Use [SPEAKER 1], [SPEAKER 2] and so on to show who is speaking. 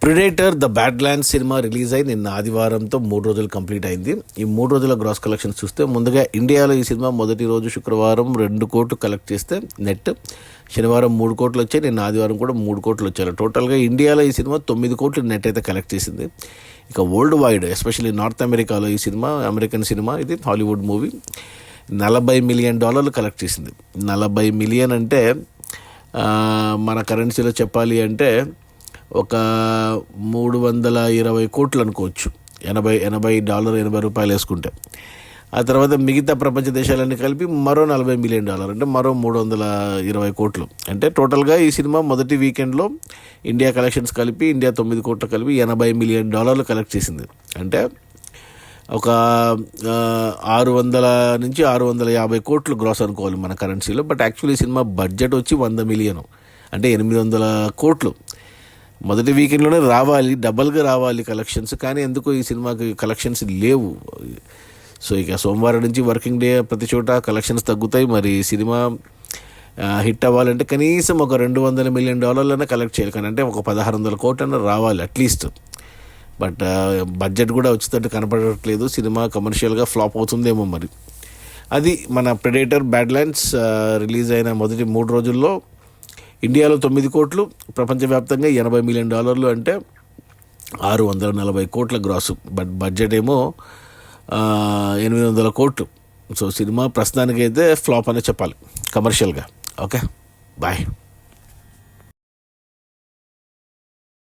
[SPEAKER 1] Predator the బ్యాడ్లాండ్స్ cinema release అయి నిన్న ఆదివారంతో 3 రోజులు కంప్లీట్ అయింది. ఈ 3 రోజుల గ్రాస్ కలెక్షన్స్ చూస్తే ముందుగా ఇండియాలో ఈ సినిమా మొదటి రోజు శుక్రవారం 2 కోట్లు కలెక్ట్ చేస్తే నెట్, శనివారం 3 కోట్లు వచ్చాయి, నిన్న ఆదివారం కూడా 3 కోట్లు వచ్చాయి. టోటల్గా ఇండియాలో ఈ సినిమా 9 కోట్లు నెట్ అయితే కలెక్ట్ చేసింది. ఇక వరల్డ్ వైడ్ ఎస్పెషల్లీ నార్త్ అమెరికాలో ఈ సినిమా, అమెరికన్ సినిమా, ఇది హాలీవుడ్ మూవీ, $40 మిలియన్ కలెక్ట్ చేసింది. 40 మిలియన్ అంటే మన కరెన్సీలో చెప్పాలి అంటే ఒక 320 కోట్లు అనుకోవచ్చు. 80 రూపాయలు వేసుకుంటే. ఆ తర్వాత మిగతా ప్రపంచ దేశాలన్నీ కలిపి మరో $40 మిలియన్, అంటే మరో 320 కోట్లు. అంటే టోటల్గా ఈ సినిమా మొదటి వీకెండ్లో ఇండియా కలెక్షన్స్ కలిపి, ఇండియా 9 కోట్లు కలిపి $80 మిలియన్ కలెక్ట్ చేసింది. అంటే ఒక 600 నుంచి 650 కోట్లు గ్రాస్ అనుకోవాలి మన కరెన్సీలో. బట్ యాక్చువల్లీ ఈ సినిమా బడ్జెట్ వచ్చి 100 మిలియన్, అంటే 800 కోట్లు. మొదటి వీకెండ్లోనే రావాలి, డబల్గా రావాలి కలెక్షన్స్, కానీ ఎందుకో ఈ సినిమాకి కలెక్షన్స్ లేవు. సో ఇక సోమవారం నుంచి వర్కింగ్ డే, ప్రతి చోట కలెక్షన్స్ తగ్గుతాయి. మరి సినిమా హిట్ అవ్వాలంటే కనీసం ఒక $200 మిలియన్ కలెక్ట్ చేయాలి, కానీ అంటే ఒక 1600 కోట్లు రావాలి అట్లీస్ట్. బట్ బడ్జెట్ కూడా వచ్చేటట్టు కనపడట్లేదు. సినిమా కమర్షియల్గా ఫ్లాప్ అవుతుందేమో మరి. అది మన ప్రెడేటర్ బ్యాడ్లాండ్స్ రిలీజ్ అయిన మొదటి 3 రోజుల్లో ఇండియాలో 9 కోట్లు, ప్రపంచవ్యాప్తంగా $80 మిలియన్, అంటే 640 కోట్ల గ్రాసు. బట్ బడ్జెట్ ఏమో 800 కోట్లు. సో సినిమా ప్రస్తుతానికైతే ఫ్లాప్ అనే చెప్పాలి కమర్షియల్గా. Okay, bye.